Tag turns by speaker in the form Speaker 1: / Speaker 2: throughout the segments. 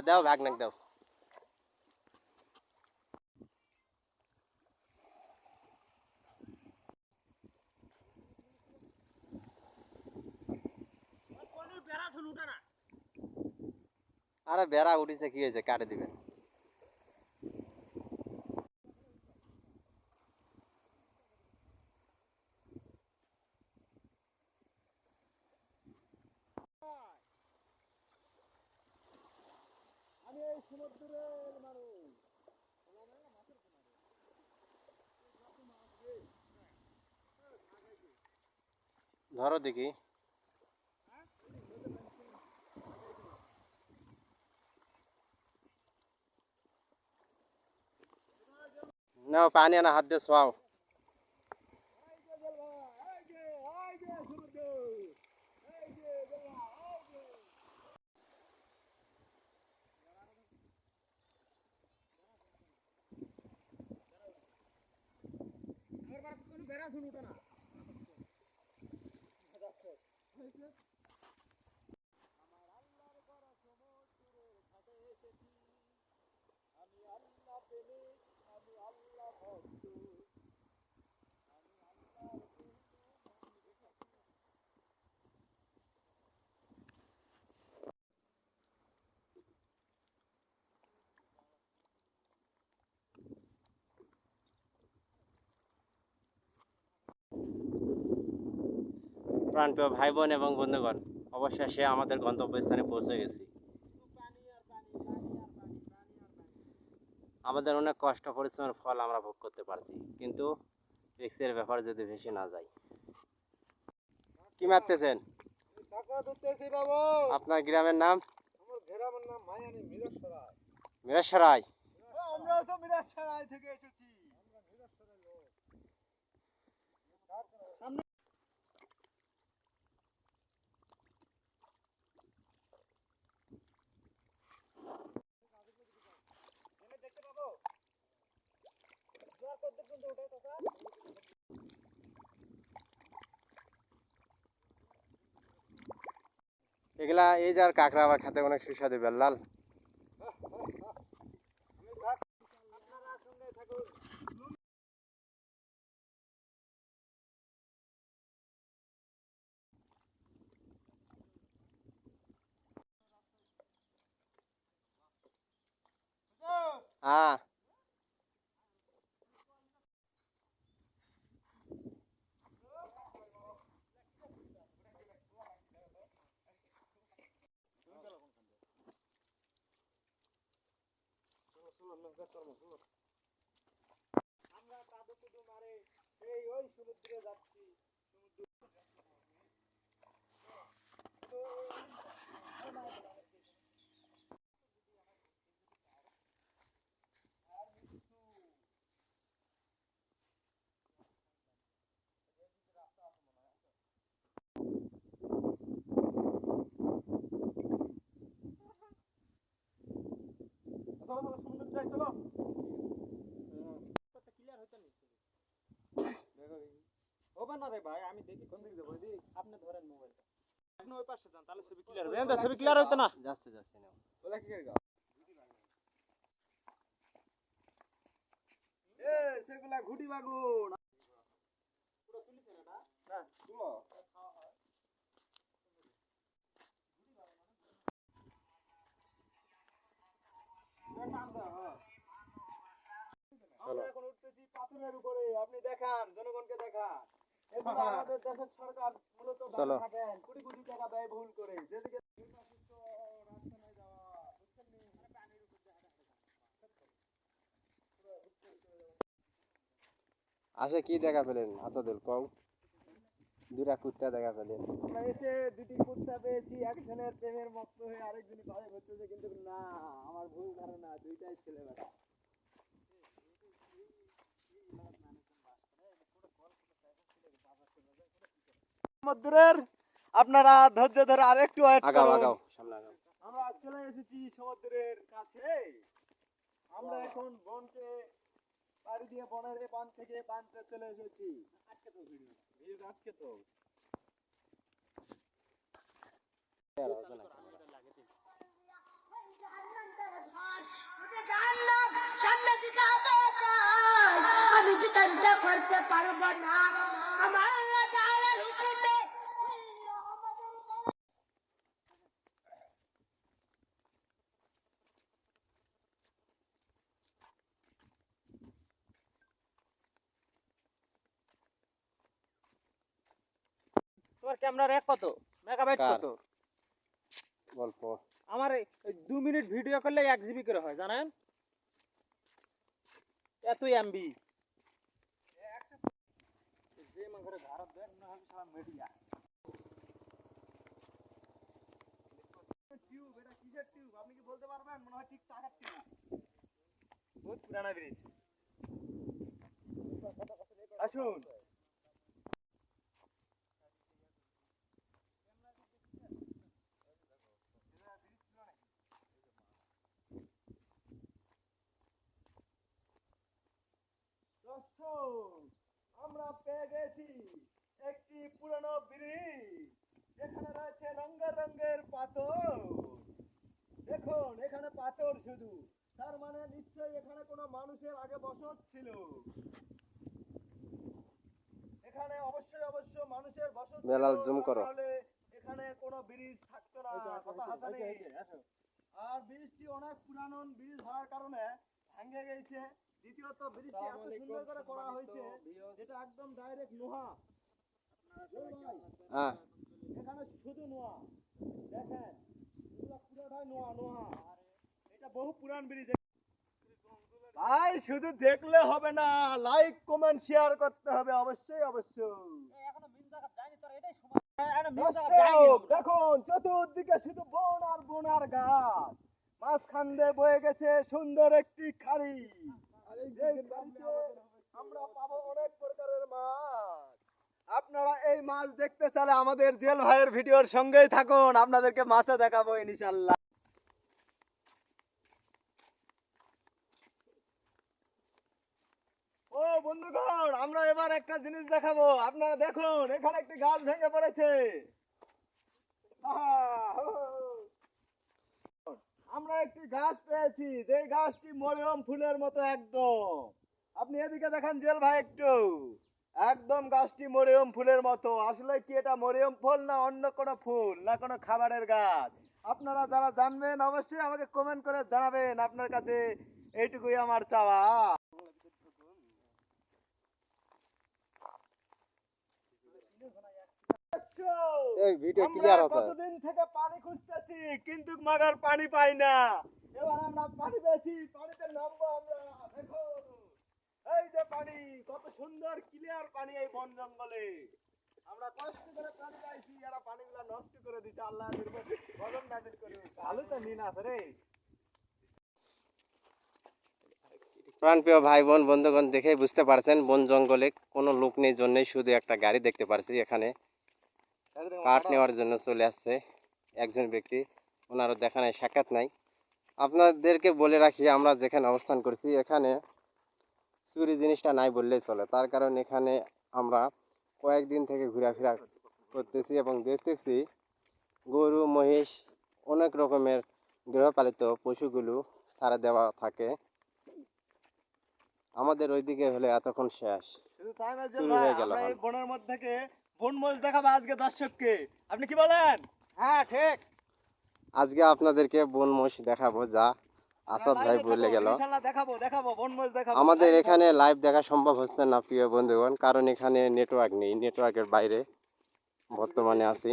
Speaker 1: দাও ভাগ নাক দাও। আরে বেড়া উঠিছে, কি হয়েছে? কাটে দিবেন। ধরো দেখি। নাও পানি আনা, হাত দিয়ে ছোয়াও। প্রাণপ্রিয় ভাই বোন এবং বন্ধুগণ, অবশেষে আমাদের গন্তব্যস্থানে পৌঁছে গেছি। আমাদের অনেক কষ্ট পরিশ্রমের ফল আমরা ভোগ করতে পারছি, কিন্তু রিস্কের ব্যাপার যদি ভেসে না যায়। কি মারতেছেন? আপনার গ্রামের নাম? মিরাসরাই।
Speaker 2: আমরাও তো মিরাসরাই থেকে এসেছি।
Speaker 1: এগুলা এই যার কাঁকড়া আবার খেতে অনেক সুস্বাদু। বেল্লাল হ্যাঁ।
Speaker 2: আমরা কাদু কুদু মারে এই ওই সমুদ্রে যাচ্ছি। ভাই আমি দেখি কোন দিকে যাবো। আপনি ধরেন মোবাইলটা, আপনি ওই পাশে যান, তাহলে ছবি ক্লিয়ার হবে। এন্ড ছবি ক্লিয়ার হইতো না।
Speaker 1: যাচ্ছে যাচ্ছে নাও।
Speaker 2: ওলা কি করে গা? এ সেগুলা ঘুটি বাগুন পুরো তুলিছেন এটা? হ্যাঁ তুলো। আমরা এখন উঠতেছি পাথরের উপরে। আপনি দেখান, জনগণকে দেখান। এগুলো আমাদের দেশের সরকার মূলত
Speaker 1: চলো।
Speaker 2: থাকেন কোটি কোটি টাকা ব্যয়বহুল করে। যেদিকে
Speaker 1: আসে কি দেখা পেলেন? আসাদুল কও। দুটা কুত্তা দেখা পেলেন।
Speaker 2: আমরা এসে দুটি কুত্তা পেয়েছি। একজনের প্রেমের মত্ত হয়ে আরেকজনই পায়ে ধরতেছে, কিন্তু না, আমার ভুল ধারণা, দুইটাই ছেলেবেলা। সমুদ্রের আপনারা ধৈর্য ধরে আরেকটু ওয়েট
Speaker 1: আগাও
Speaker 2: করুন।
Speaker 1: আগাও, সামনে আগাও।
Speaker 2: আমরা চলে এসেছি সমুদ্রের কাছে। আমরা এখন বনকে পাড়ি দিয়ে বনের এ পান থেকে এ পানতে চলে এসেছি। আজকে তো ভিডিও আজকে তো
Speaker 3: করতে পারবো না আমার আল্লাহর হুকুমে
Speaker 2: তোমার ক্যামেরার এক কত মেগাবাইট
Speaker 1: কার?
Speaker 2: কত?
Speaker 1: গল্প
Speaker 2: আমার 2 মিনিট ভিডিও করলে 1 জিবি করে হয় জানেন, এত এমবি। যে মাংসের ধারত দেখ না আমি সারা মিডিয়া টিউব, এটা কিসের টিউব আপনি কি বলতে পারবেন? মনে হয় ঠিক টাকার টিউব, বহুত পুরানা ব্রিজ। আসুন আমরা পেয়ে গেছি একটি পুরনো ব্রিজ, যেখানে রয়েছে রঙের রঙের পাথর। দেখুন এখানে পাথর শুধু, তার মানে নিশ্চয়ই এখানে কোনো মানুষের আগে বসত ছিল। এখানে অবশ্যই মানুষের বসত ছিল,
Speaker 1: বেলাল জুম করো।
Speaker 2: তাহলে এখানে কোনো ব্রিজ থাকতো না, কথা হাসানি। আর ব্রিজটি অনেক পুরানো ব্রিজ হওয়ার কারণে ভেঙে গেছে। দ্বিতীয়ত ব্রিজটি এত সুন্দর করে করা হয়েছে যেটা একদম ডাইরেক্ট লোহা।
Speaker 1: হ্যাঁ
Speaker 2: এখানে শুধু নোয়া, দেখেন এগুলো পুরোটাই নোয়া। এটা বহু পুরান ব্রিজ। ভাই শুধু দেখলে হবে না, লাইক কমেন্ট শেয়ার করতে হবে অবশ্যই। দর্শক, দেখুন চতুর্দিকে শুধু বন আর বন আর গাছ, মাঝখান দিয়ে বয়ে গেছে সুন্দর একটি খাড়ি। এই খাড়িতে আমরা পাবো অনেক প্রকারের মাছ। আপনারা এই মাছ দেখতে চাইলে আমাদের জেল ভাইয়ের ভিডিওর সঙ্গেই থাকুন, আপনাদেরকে মাছে দেখাবো ইনশাল্লাহ। ও বন্ধুগণ, আমরা এবার একটা জিনিস দেখাবো। আপনারা দেখুন এখানে একটি গাছ ভেঙে পড়েছে। আমরা একটি গাছ পেয়েছি, যে গাছটি মরিয়ম ফুলের মতো একদম। আপনি এদিকে দেখেন জেল ভাই একটু, একদম গাছটি মরিয়ম ফুলের মতো। আসলে কি এটা মরিয়ম ফুল না অন্য কোনো ফুল না কোনো খাবারের গাছ? আপনারা যারা জানবেন অবশ্যই আমাকে কমেন্ট করে জানাবেন। আপনার কাছে এইটুকুই আমার চাওয়া।
Speaker 1: এই ভিডিও
Speaker 2: আমরা
Speaker 1: ক্লিয়ার আছে।
Speaker 2: কতদিন থেকে পানি খুঁজতেছি কিন্তু মাগার পানি পাই না। এবার আমরা পানি পেয়েছি, পানিতে নামবো আমরা। দেখুন এই যে পানি, কত সুন্দর ক্লিয়ার পানি এই বন জঙ্গলে। আমরা কষ্ট করে পানি পাইছি, এরা পানিগুলা নষ্ট করে দিচ্ছে। আল্লাহ এদের উপর গজব নাযিল করুন। ভালো তো নিন আছে রে।
Speaker 1: প্রাণপ্রিয় ভাই বোন বন্ধুগণ, দেখেই বুঝতে পারছেন বন জঙ্গলে কোনো লোক নেই জন্যই শুধু একটা গাড়ি দেখতে পারছি। এখানে কাঠ নেওয়ার জন্য চলে আসছে একজন ব্যক্তি, ওনারও দেখা নাই সাক্ষাৎ নাই। আপনাদেরকে বলে রাখি, আমরা যেখানে অবস্থান করছি এখানে চুরি জিনিসটা নাই বললেই চলে। তার কারণ এখানে আমরা কয়েকদিন থেকে ঘোরাফেরা করতেছি এবং দেখতেছি গরু মহিষ অনেক রকমের গৃহপালিত পশুগুলো ছাড়া দেওয়া থাকে। আমাদের ওইদিকে হলে এতক্ষণ শেষ,
Speaker 2: শুধু তাই না যে
Speaker 1: শুরু
Speaker 2: ভাই,
Speaker 1: হয়ে গেল
Speaker 2: আমরা এই
Speaker 1: এখন।
Speaker 2: বনের মধ্যে থেকে বন মোজ দেখাবো আজকে দর্শককে। আপনি কি বলেন? হ্যাঁ ঠিক।
Speaker 1: আজকে আপনাদেরকে বন মহিষ দেখাবো, যা আসাদ ভাই বলে গেল।
Speaker 2: ইনশাআল্লাহ দেখাবো বন মোজ দেখাবো।
Speaker 1: আমাদের এখানে লাইভ দেখা সম্ভব হচ্ছে না প্রিয় বন্ধুগণ, কারণ এখানে নেটওয়ার্ক নেই, নেটওয়ার্কের বাইরে বর্তমানে আছি।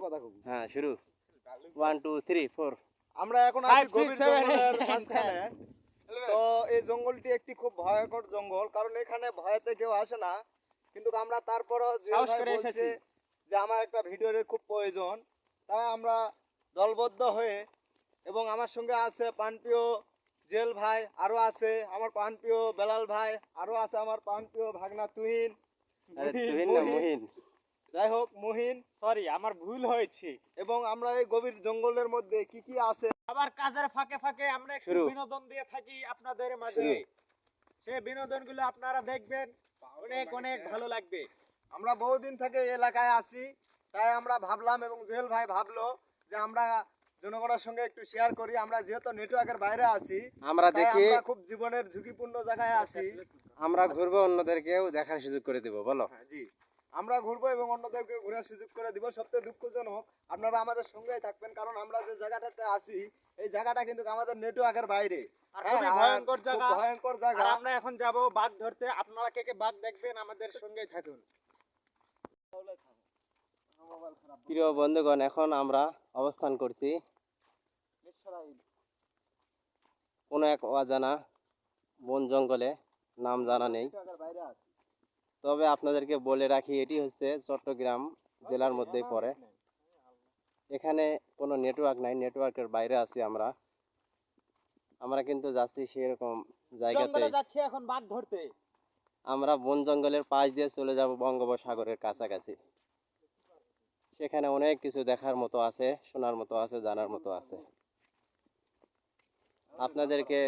Speaker 2: কথা কবি।
Speaker 1: হ্যাঁ শুরু 1 2 3 4।
Speaker 2: আমরা এখন আছি গভীর জঙ্গলের মাঝখানে। তো এই জঙ্গলটি একটি খুব ভয়ঙ্কর জঙ্গল, কারণ এখানে ভয়েতে কেউ আসে না। কিন্তু আমরা তারপরও যে ভাই বলছে যে আমার একটা ভিডিওর খুব প্রয়োজন, তাই আমরা দলবদ্ধ হয়ে, এবং আমার সঙ্গে আছে প্রাণপ্রিয় জেল ভাই, আরো আছে আমার প্রাণপ্রিয় বেলাল ভাই, আরো আছে আমার প্রাণপ্রিয় ভাগনা তুহিন।
Speaker 1: আরে তুহিন না মুহিন।
Speaker 2: যাই হোক মুহিন, সরি আমার ভুল হয়েছে। এবং আমরা এই গভীর জঙ্গলের মধ্যে কি কি আছে, আবার কাজের ফাঁকে ফাঁকে আমরা একটু
Speaker 1: শুরু।
Speaker 2: বিনোদন দিয়ে থাকি আপনাদের মাঝে।
Speaker 1: শুরু।
Speaker 2: সেই বিনোদনগুলো আপনারা দেখবেন, অনেক অনেক ভালো লাগবে। আমরা বহুদিন থেকে এই এলাকায় আছি, তাই আমরা ভাবলাম এবং জুয়েল ভাই ভাবলো যে আমরা জনগণের সঙ্গে একটু শেয়ার করি। আমরা যেহেতু নেটওয়ার্কের বাইরে আছি,
Speaker 1: আমরা
Speaker 2: তাই
Speaker 1: দেখি
Speaker 2: আমরা খুব জীবনের ঝুঁকিপূর্ণ জায়গায় আছি।
Speaker 1: আমরা ঘুরবো, অন্যদেরকেও দেখার সুযোগ করে দেবো। বলো।
Speaker 2: হ্যাঁ, জি, আমরা ঘুরবো এবং অন্যদেরকে ঘোরার সুযোগ করে দিব। সবচেয়ে দুঃখজনক, আপনারা আমাদের সঙ্গেই থাকবেন, কারণ আমরা যে জায়গাটাতে আছি এই জায়গাটা কিন্তু আমাদের নেটওয়ার্কের বাইরে।
Speaker 4: আর
Speaker 2: হ্যাঁ,
Speaker 4: খুবই
Speaker 2: আর
Speaker 4: ভয়ঙ্কর
Speaker 2: খুব
Speaker 4: জায়গা।
Speaker 2: ভয়ঙ্কর
Speaker 4: আর
Speaker 2: জায়গা।
Speaker 4: আমরা এখন যাব বাঘ ধরতে। আপনারা কে কে বাঘ দেখবেন আমাদের সঙ্গেই থাকুন।
Speaker 1: প্রিয় বন্ধুগণ, এখন আমরা অবস্থান করছি কোনো এক অজানা বন জঙ্গলে, নাম জানা নেই।
Speaker 2: বাইরে আছি।
Speaker 1: তবে আপনাদেরকে বলে রাখি, এটি হচ্ছে চট্টগ্রাম জেলার মধ্যেই পড়ে। এখানে কোনো নেটওয়ার্ক নাই, নেটওয়ার্কের বাইরে আছি আমরা। আমরা কিন্তু যাচ্ছি সেরকম জায়গাতে।
Speaker 4: জঙ্গলে যাচ্ছে এখন বাঘ ধরতে।
Speaker 1: আমরা বন জঙ্গলের পাশ দিয়ে চলে যাব বঙ্গোপসাগরের কাছাকাছি। সেখানে অনেক কিছু দেখার মতো আছে, শোনার মতো আছে, জানার মতো আছে। আপনাদেরকে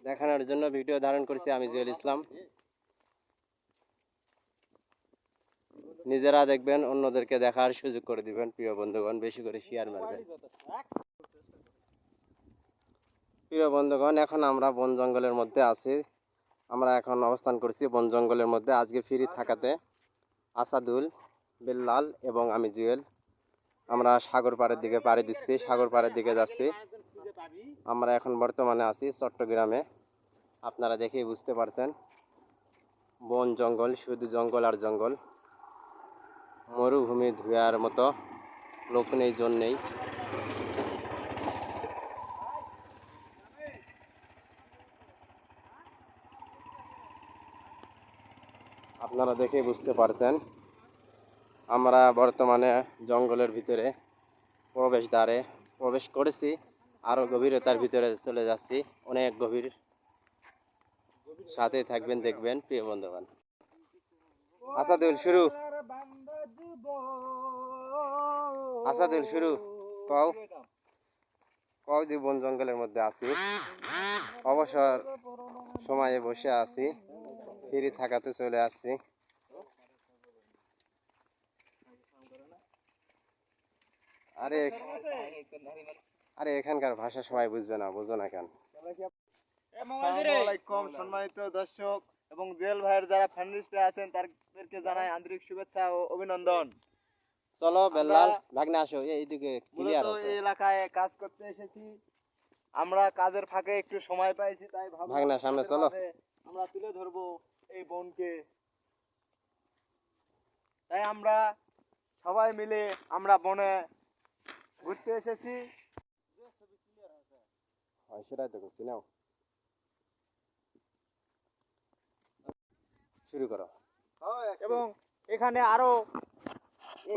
Speaker 1: দেখানোর জন্য ভিডিও ধারণ করছি আমি জুয়েল ইসলাম। নিজেরা দেখবেন, অন্যদেরকে দেখার সুযোগ করে দিবেন। প্রিয় বন্ধুগণ, বেশি করে শেয়ার মারবেন। প্রিয় বন্ধুগণ, এখন আমরা বন জঙ্গলের মধ্যে আছি। আমরা এখন অবস্থান করছি বন জঙ্গলের মধ্যে। আজকে ফ্রি থাকাতে আসাদুল, বেল্লাল এবং আমি জুয়েল আমরা সাগর পাড়ের দিকে পাড়ি দিচ্ছি, সাগর পাড়ের দিকে যাচ্ছি। আমরা এখন বর্তমানে আছি চট্টগ্রামে। আপনারা দেখেই বুঝতে পারছেন, বন জঙ্গল, শুধু জঙ্গল আর জঙ্গল। মরুভূমি ধুয়ার মতো, লোক নেই, জন নেই। আপনারা দেখেই বুঝতে পারছেন, আমরা বর্তমানে জঙ্গলের ভিতরে প্রবেশদ্বারে প্রবেশ করেছি। আরও গভীরতার ভিতরে চলে যাচ্ছি, অনেক গভীর। সাথে থাকবেন, দেখবেন প্রিয় বন্ধুগণ। আসাদুল শুরু, আসাদুল শুরু। কও কও যে বন জঙ্গলের মধ্যে আছি, অবসর সময়ে বসে আছি, ফ্রি থাকাতে চলে আসছি। আরে আরে এখানকার ভাষা সবাই বুঝবে না, বুঝো না কেন?
Speaker 2: আসসালামু আলাইকুম সম্মানিত দর্শক এবং জুয়েল ভাইয়ের যারা ফ্যানিস্টে আছেন তাদেরকে জানাই আন্তরিক শুভেচ্ছা ও অভিনন্দন।
Speaker 1: চলো বেল্লাল ভাগ্নে আসো, এইদিকে ক্লিয়ার
Speaker 2: মূলত এই এলাকায় কাজ করতে এসেছি। আমরা কাজের ফাঁকে একটু সময় পাইছি, তাই ভাবলাম
Speaker 1: ভাগনা, সামনে
Speaker 2: আপনাদের
Speaker 1: চলো।
Speaker 2: মাঝে আমরা তুলে ধরবো এই বনকে। তাই আমরা সবাই মিলে আমরা বনে ঘুরতে এসেছি।
Speaker 1: সেটাই তো করছি, নাও শুরু করো।
Speaker 4: এবং এখানে আরো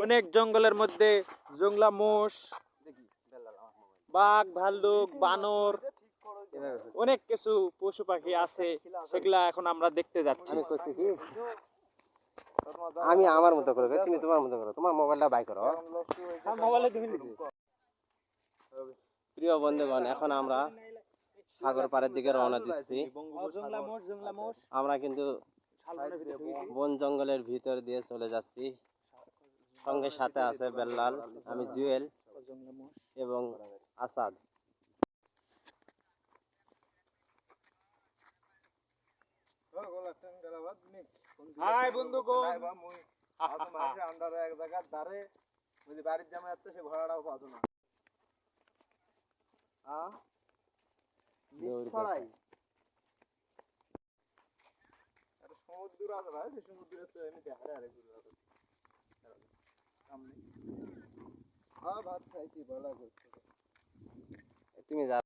Speaker 4: অনেক জঙ্গলের মধ্যে জংলা মোষ, বাঘ, ভাল্লুক, বানর, অনেক কিছু পশু পাখি আছে। সেগুলা এখন আমরা দেখতে যাচ্ছি।
Speaker 1: আমি করছি কি, আমি আমার মতো করো, তুমি তোমার মতো করো, তোমার মোবাইলটা বাই করো।
Speaker 4: মোবাইলে তুমি দিছি।
Speaker 1: প্রিয় বন্ধুগণ, এখন আমরা সাগর পাড়ের দিকে রওনা দিচ্ছি।
Speaker 4: জংলা মোষ, জংলা মোষ।
Speaker 1: আমরা কিন্তু
Speaker 4: শালবনের ভিতরে ঢুকেছি।
Speaker 1: বন জঙ্গলের ভিতর দিয়ে চলে যাচ্ছি। সঙ্গে সাথে আছে বেল্লাল, আমি জুয়েল
Speaker 4: জংলা মোষ।
Speaker 1: এবং আসাদ।
Speaker 4: হাই বন্ধুগণ।
Speaker 2: আন্ডারে এক জায়গার ধারে যদি বাড়ির জামা যাচ্ছে সে ঘোড়াটাও পাতো না। নিঃসরাই একটা সমুদ্র আছে ভাই, সেই সমুদ্রের তো এমনি হারে হারে ঘুরে বেড়াচ্ছে। হ্যাঁ, ভাত খাইছি, ভালো করছে।
Speaker 1: তুমি যা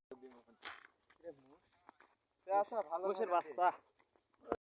Speaker 2: আচ্ছা, ভালো
Speaker 4: মোষের
Speaker 2: করে
Speaker 4: বাচ্চা।